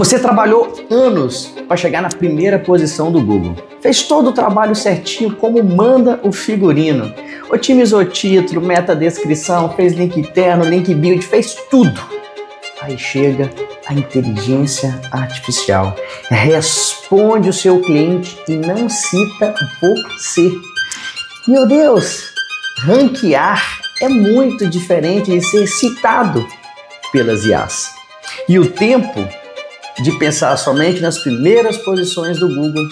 Você trabalhou anos para chegar na primeira posição do Google. Fez todo o trabalho certinho como manda o figurino. Otimizou título, metadescrição, fez link interno, link build, fez tudo. Aí chega a inteligência artificial, responde o seu cliente e não cita você. Meu Deus, ranquear é muito diferente de ser citado pelas IAs. E o tempo de pensar somente nas primeiras posições do Google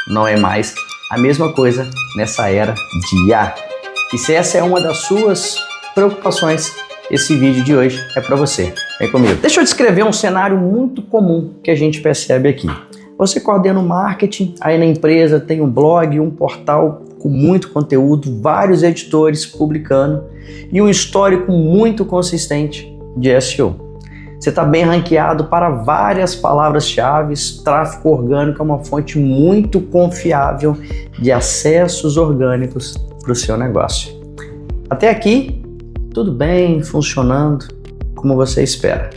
não é mais a mesma coisa nessa era de IA. E se essa é uma das suas preocupações, esse vídeo de hoje é para você. Vem comigo. Deixa eu descrever um cenário muito comum que a gente percebe aqui. Você coordena o marketing, aí na empresa tem um blog, um portal com muito conteúdo, vários editores publicando e um histórico muito consistente de SEO. Você está bem ranqueado para várias palavras-chave, tráfego orgânico é uma fonte muito confiável de acessos orgânicos para o seu negócio. Até aqui, tudo bem, funcionando como você espera.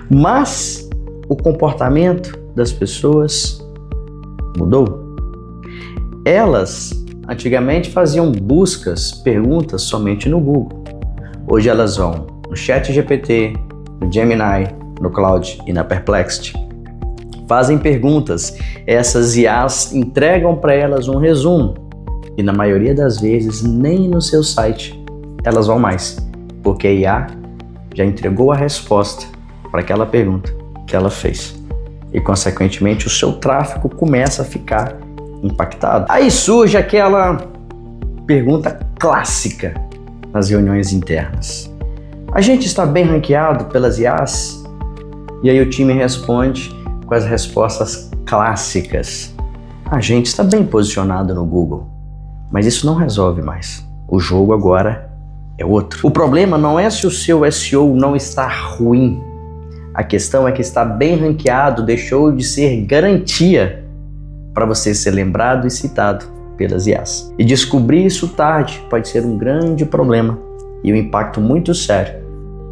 Mas o comportamento das pessoas mudou. Elas antigamente faziam buscas, perguntas somente no Google. Hoje elas vão no ChatGPT, no Gemini, no Claude e na Perplexity. Fazem perguntas, essas IAs entregam para elas um resumo e na maioria das vezes nem no seu site elas vão mais, porque a IA já entregou a resposta para aquela pergunta que ela fez e consequentemente o seu tráfego começa a ficar impactado. Aí surge aquela pergunta clássica nas reuniões internas. A gente está bem ranqueado pelas IAs? E aí o time responde com as respostas clássicas. A gente está bem posicionado no Google, mas isso não resolve mais. O jogo agora é outro. O problema não é se o seu SEO não está ruim. A questão é que estar bem ranqueado deixou de ser garantia para você ser lembrado e citado pelas IAs. E descobrir isso tarde pode ser um grande problema e um impacto muito sério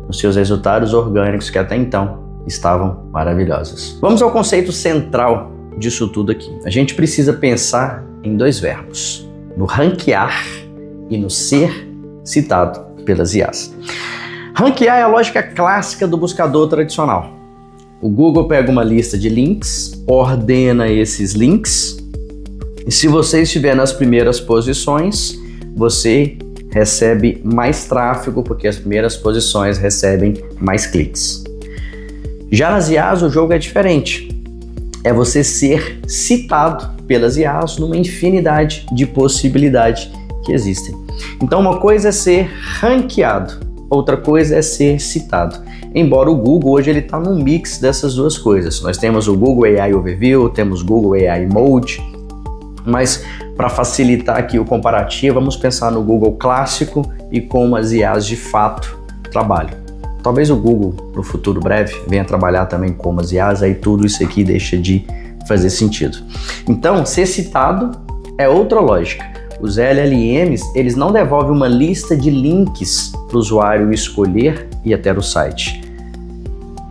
nos seus resultados orgânicos que até então estavam maravilhosos. Vamos ao conceito central disso tudo aqui. A gente precisa pensar em dois verbos, no ranquear e no ser citado pelas IAs. Ranquear é a lógica clássica do buscador tradicional. O Google pega uma lista de links, ordena esses links e se você estiver nas primeiras posições, você recebe mais tráfego porque as primeiras posições recebem mais cliques. Já nas IAs o jogo é diferente. É você ser citado pelas IAs numa infinidade de possibilidades que existem. Então uma coisa é ser ranqueado, outra coisa é ser citado. Embora o Google hoje ele está num mix dessas duas coisas. Nós temos o Google AI Overview, temos Google AI Mode, mas para facilitar aqui o comparativo, vamos pensar no Google clássico e como as IAs de fato trabalham. Talvez o Google, no futuro breve, venha trabalhar também como as IAs, aí tudo isso aqui deixa de fazer sentido. Então, ser citado é outra lógica. Os LLMs, eles não devolvem uma lista de links para o usuário escolher e até o site.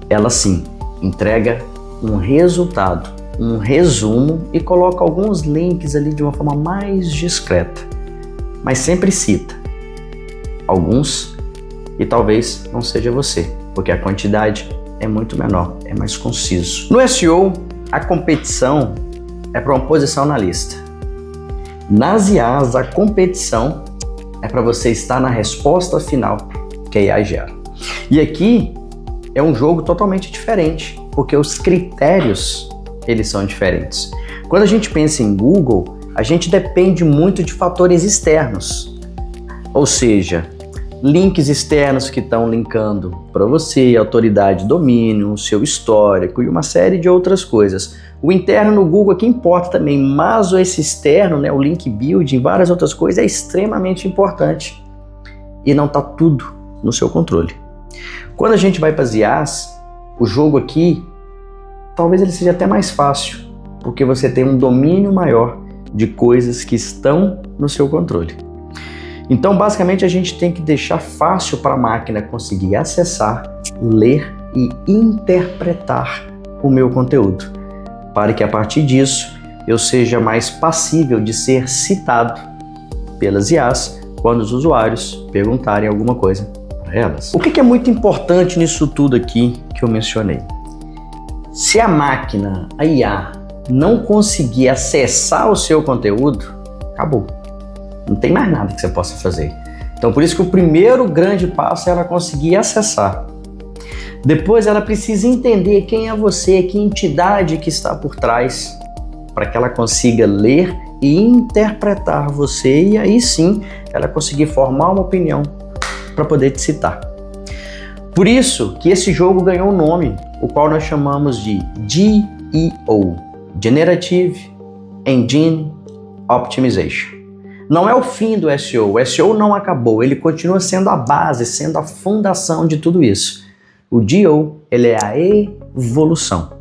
Ela sim entrega um resultado, um resumo e coloca alguns links ali de uma forma mais discreta, mas sempre cita alguns e talvez não seja você, porque a quantidade é muito menor, é mais conciso. No SEO, a competição é para uma posição na lista. Nas IAs, a competição é para você estar na resposta final que a IA gera. E aqui é um jogo totalmente diferente, porque os critérios eles são diferentes. Quando a gente pensa em Google, a gente depende muito de fatores externos, ou seja, links externos que estão linkando para você, autoridade de domínio, o seu histórico e uma série de outras coisas. O interno no Google aqui importa também, mas esse externo, né, o link building, várias outras coisas, é extremamente importante e não está tudo no seu controle. Quando a gente vai para as IAs, o jogo aqui talvez ele seja até mais fácil, porque você tem um domínio maior de coisas que estão no seu controle. Então, basicamente, a gente tem que deixar fácil para a máquina conseguir acessar, ler e interpretar o meu conteúdo, para que a partir disso eu seja mais passível de ser citado pelas IAs quando os usuários perguntarem alguma coisa para elas. O que é muito importante nisso tudo aqui que eu mencionei? Se a máquina, a IA, não conseguir acessar o seu conteúdo, acabou. Não tem mais nada que você possa fazer. Então, por isso que o primeiro grande passo é ela conseguir acessar. Depois, ela precisa entender quem é você, que entidade que está por trás, para que ela consiga ler e interpretar você, e aí sim ela conseguir formar uma opinião para poder te citar. Por isso que esse jogo ganhou um nome, o qual nós chamamos de GEO, Generative Engine Optimization. Não é o fim do SEO, o SEO não acabou, ele continua sendo a base, sendo a fundação de tudo isso. O GEO, ele é a evolução.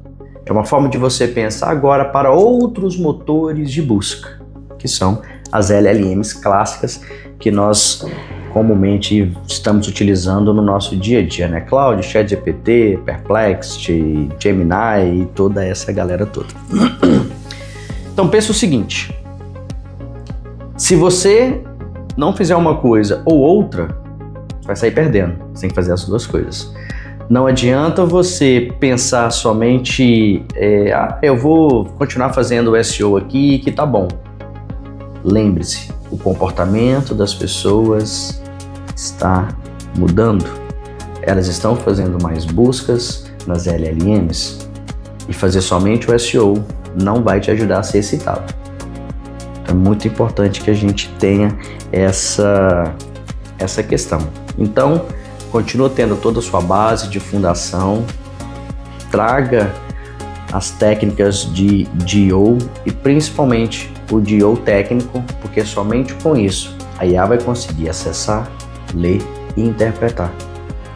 É uma forma de você pensar agora para outros motores de busca, que são as LLMs clássicas que nós comumente estamos utilizando no nosso dia a dia, né? Claude, ChatGPT, Perplexity, Gemini e toda essa galera toda. Então pensa o seguinte, se você não fizer uma coisa ou outra, você vai sair perdendo, você tem que fazer as duas coisas. Não adianta você pensar somente, eu vou continuar fazendo o SEO aqui que tá bom. Lembre-se, o comportamento das pessoas está mudando. Elas estão fazendo mais buscas nas LLMs e fazer somente o SEO não vai te ajudar a ser citado. É muito importante que a gente tenha essa questão. Então, continua tendo toda a sua base de fundação, traga as técnicas de GEO e principalmente o GEO técnico, porque somente com isso a IA vai conseguir acessar, ler e interpretar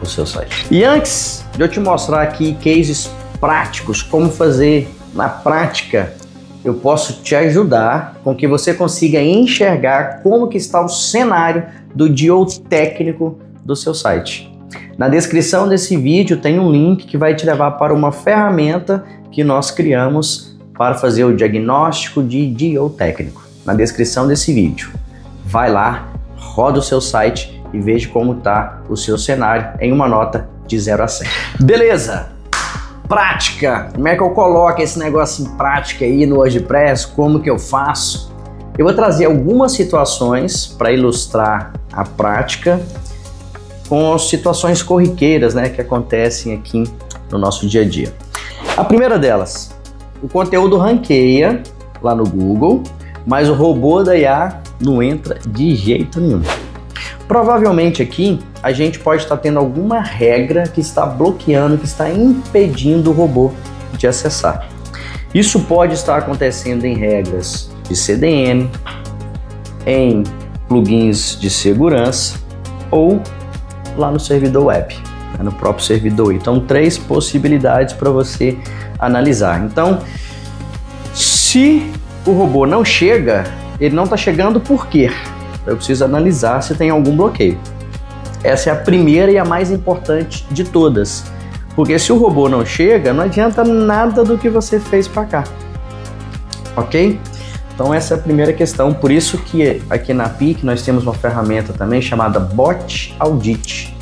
o seu site. E antes de eu te mostrar aqui cases práticos, como fazer na prática, eu posso te ajudar com que você consiga enxergar como que está o cenário do GEO técnico do seu site. Na descrição desse vídeo tem um link que vai te levar para uma ferramenta que nós criamos para fazer o diagnóstico de GEO técnico. Na descrição desse vídeo. Vai lá, roda o seu site e veja como está o seu cenário em uma nota de 0 a 100. Beleza! Prática! Como é que eu coloco esse negócio em prática aí no WordPress? Como que eu faço? Eu vou trazer algumas situações para ilustrar a prática com as situações corriqueiras, né, que acontecem aqui no nosso dia a dia. A primeira delas, o conteúdo ranqueia lá no Google, mas o robô da IA não entra de jeito nenhum. Provavelmente aqui a gente pode estar tendo alguma regra que está bloqueando, que está impedindo o robô de acessar. Isso pode estar acontecendo em regras de CDN, em plugins de segurança ou lá no servidor web, no próprio servidor. Então, 3 possibilidades para você analisar. Então, se o robô não chega, ele não está chegando por quê? Eu preciso analisar se tem algum bloqueio. Essa é a primeira e a mais importante de todas, porque se o robô não chega, não adianta nada do que você fez para cá, ok? Então essa é a primeira questão, por isso que aqui na PIC nós temos uma ferramenta também chamada Bot Audit,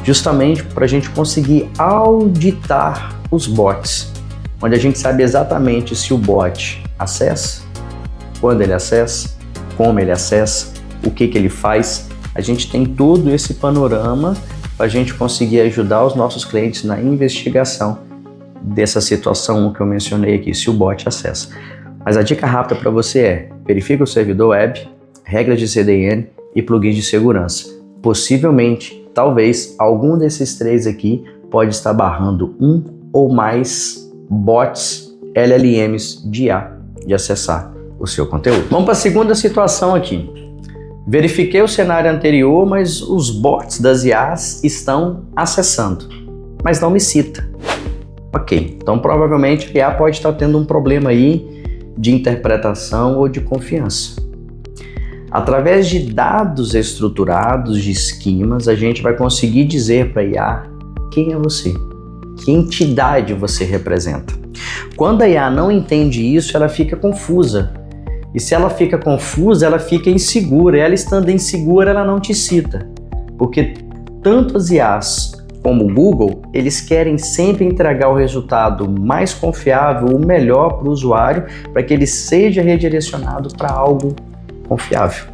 justamente para a gente conseguir auditar os bots, onde a gente sabe exatamente se o bot acessa, quando ele acessa, como ele acessa, o que ele faz. A gente tem todo esse panorama para a gente conseguir ajudar os nossos clientes na investigação dessa situação que eu mencionei aqui, se o bot acessa. Mas a dica rápida para você é: verifique o servidor web, regras de CDN e plugins de segurança. Possivelmente, talvez, algum desses 3 aqui pode estar barrando um ou mais bots, LLMs de IA de acessar o seu conteúdo. Vamos para a segunda situação aqui. Verifiquei o cenário anterior, mas os bots das IAs estão acessando, mas não me cita. Ok, então provavelmente a IA pode estar tendo um problema aí de interpretação ou de confiança. Através de dados estruturados, de esquemas, a gente vai conseguir dizer para a IA quem é você, que entidade você representa. Quando a IA não entende isso, ela fica confusa. E se ela fica confusa, ela fica insegura. E ela estando insegura, ela não te cita. Porque tanto as IAs como o Google, eles querem sempre entregar o resultado mais confiável, o melhor para o usuário, para que ele seja redirecionado para algo confiável.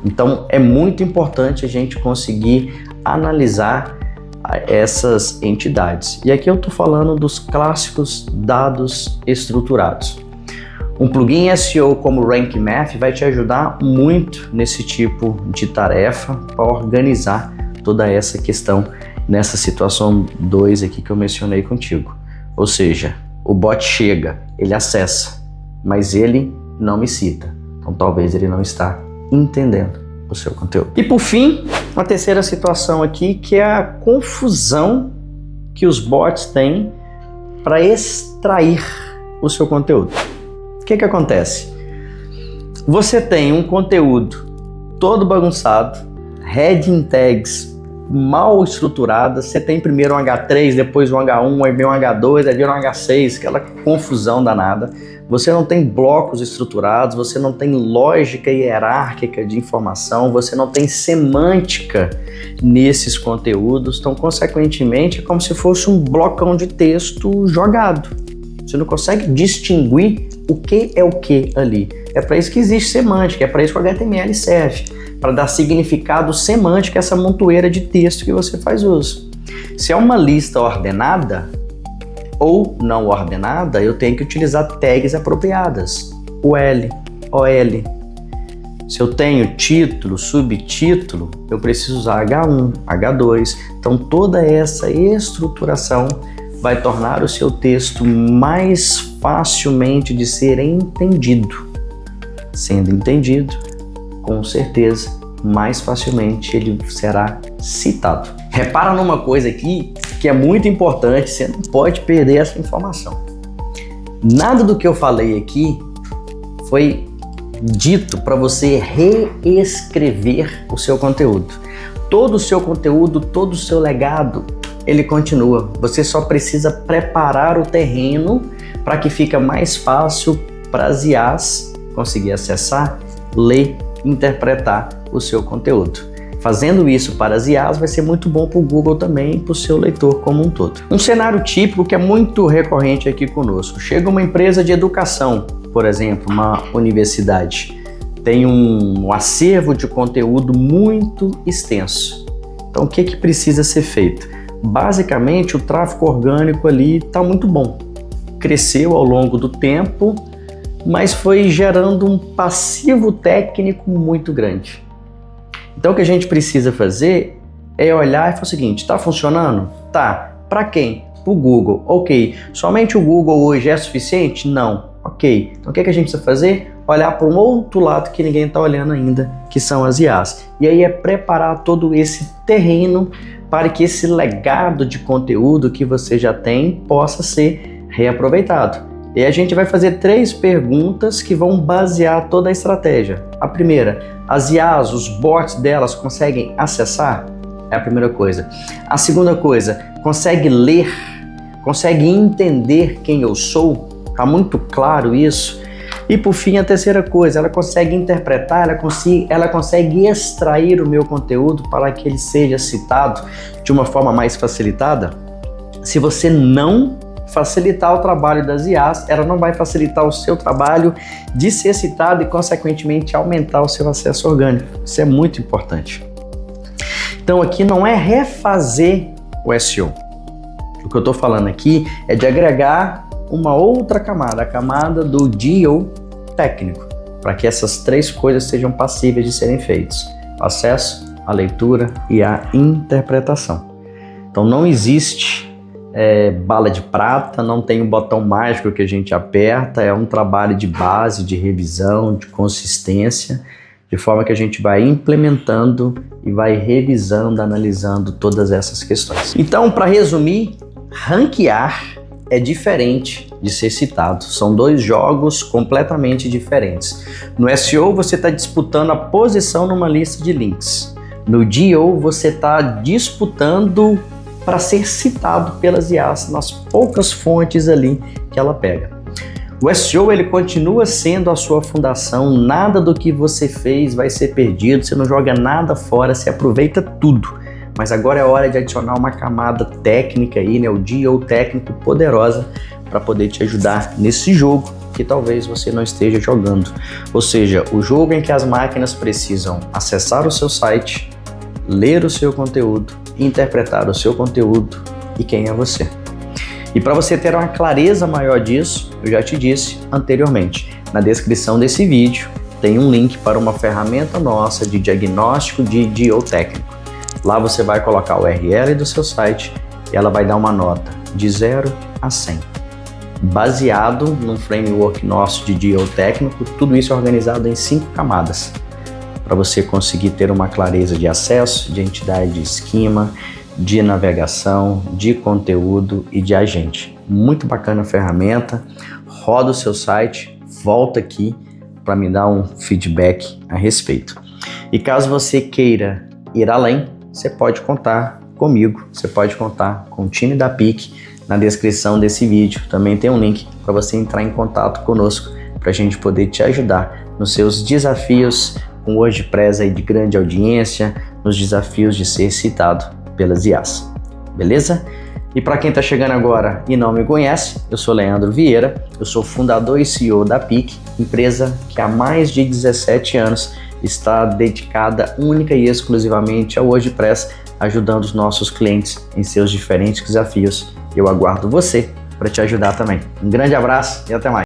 Então é muito importante a gente conseguir analisar essas entidades. E aqui eu estou falando dos clássicos dados estruturados. Um plugin SEO como o Rank Math vai te ajudar muito nesse tipo de tarefa para organizar toda essa questão nessa situação 2 aqui que eu mencionei contigo. Ou seja, o bot chega, ele acessa, mas ele não me cita. Então talvez ele não está entendendo o seu conteúdo. E por fim, uma terceira situação aqui, que é a confusão que os bots têm para extrair o seu conteúdo. O que acontece? Você tem um conteúdo todo bagunçado, heading tags mal estruturadas, você tem primeiro um H3, depois um H1, aí vem um H2, aí vem um H6, aquela confusão danada. Você não tem blocos estruturados, você não tem lógica hierárquica de informação, você não tem semântica nesses conteúdos, então, consequentemente, é como se fosse um blocão de texto jogado. Você não consegue distinguir o que é o que ali. É para isso que existe semântica, é para isso que o HTML serve, para dar significado semântico a essa montoeira de texto que você faz uso. Se é uma lista ordenada ou não ordenada, eu tenho que utilizar tags apropriadas, UL, OL. Se eu tenho título, subtítulo, eu preciso usar H1, H2. Então toda essa estruturação vai tornar o seu texto mais facilmente de ser entendido. Sendo entendido, com certeza, mais facilmente ele será citado. Repara numa coisa aqui que é muito importante, você não pode perder essa informação. Nada do que eu falei aqui foi dito para você reescrever o seu conteúdo. Todo o seu conteúdo, todo o seu legado, ele continua. Você só precisa preparar o terreno para que fique mais fácil para as IAs conseguir acessar, ler, interpretar o seu conteúdo. Fazendo isso para as IAs vai ser muito bom para o Google também e para o seu leitor como um todo. Um cenário típico que é muito recorrente aqui conosco. Chega uma empresa de educação, por exemplo, uma universidade. Tem um acervo de conteúdo muito extenso. Então o que precisa ser feito? Basicamente o tráfego orgânico ali está muito bom. Cresceu ao longo do tempo, mas foi gerando um passivo técnico muito grande. Então o que a gente precisa fazer é olhar e falar o seguinte, está funcionando? Tá. Para quem? Para o Google. Ok. Somente o Google hoje é suficiente? Não. Ok. Então o que a gente precisa fazer? Olhar para um outro lado que ninguém está olhando ainda, que são as IAs. E aí é preparar todo esse terreno para que esse legado de conteúdo que você já tem possa ser reaproveitado. E a gente vai fazer 3 perguntas que vão basear toda a estratégia. A primeira, as IAs, os bots delas conseguem acessar? É a primeira coisa. A segunda coisa, consegue ler? Consegue entender quem eu sou? Tá muito claro isso? E por fim, a terceira coisa, ela consegue interpretar, ela consegue extrair o meu conteúdo para que ele seja citado de uma forma mais facilitada? Se você não facilitar o trabalho das IAs, ela não vai facilitar o seu trabalho de ser citado e, consequentemente, aumentar o seu acesso orgânico. Isso é muito importante. Então, aqui não é refazer o SEO. O que eu estou falando aqui é de agregar uma outra camada, a camada do GEO técnico, para que essas 3 coisas sejam passíveis de serem feitas: o acesso, a leitura e a interpretação. Então, não existe bala de prata, não tem um botão mágico que a gente aperta, é um trabalho de base, de revisão, de consistência, de forma que a gente vai implementando e vai revisando, analisando todas essas questões. Então, para resumir, ranquear é diferente de ser citado. São 2 jogos completamente diferentes. No SEO, você está disputando a posição numa lista de links. No GEO, você está disputando para ser citado pelas IAs nas poucas fontes ali que ela pega. O SEO ele continua sendo a sua fundação, nada do que você fez vai ser perdido, você não joga nada fora, você aproveita tudo. Mas agora é hora de adicionar uma camada técnica aí, né, o DO técnico poderosa para poder te ajudar nesse jogo que talvez você não esteja jogando. Ou seja, o jogo em que as máquinas precisam acessar o seu site, ler o seu conteúdo, interpretar o seu conteúdo e quem é você. E para você ter uma clareza maior disso, eu já te disse anteriormente, na descrição desse vídeo tem um link para uma ferramenta nossa de diagnóstico de DO técnico. Lá você vai colocar o URL do seu site e ela vai dar uma nota de 0 a 100. Baseado num framework nosso de DO técnico, tudo isso é organizado em 5 camadas, para você conseguir ter uma clareza de acesso, de entidade de esquema, de navegação, de conteúdo e de agente. Muito bacana a ferramenta, roda o seu site, volta aqui para me dar um feedback a respeito. E caso você queira ir além, você pode contar comigo, você pode contar com o time da PIC. Na descrição desse vídeo também tem um link para você entrar em contato conosco para a gente poder te ajudar nos seus desafios com WordPress aí de grande audiência, nos desafios de ser citado pelas IAs, beleza? E para quem está chegando agora e não me conhece, eu sou Leandro Vieira, eu sou fundador e CEO da PIC, empresa que há mais de 17 anos está dedicada única e exclusivamente ao WordPress, ajudando os nossos clientes em seus diferentes desafios. Eu aguardo você para te ajudar também. Um grande abraço e até mais.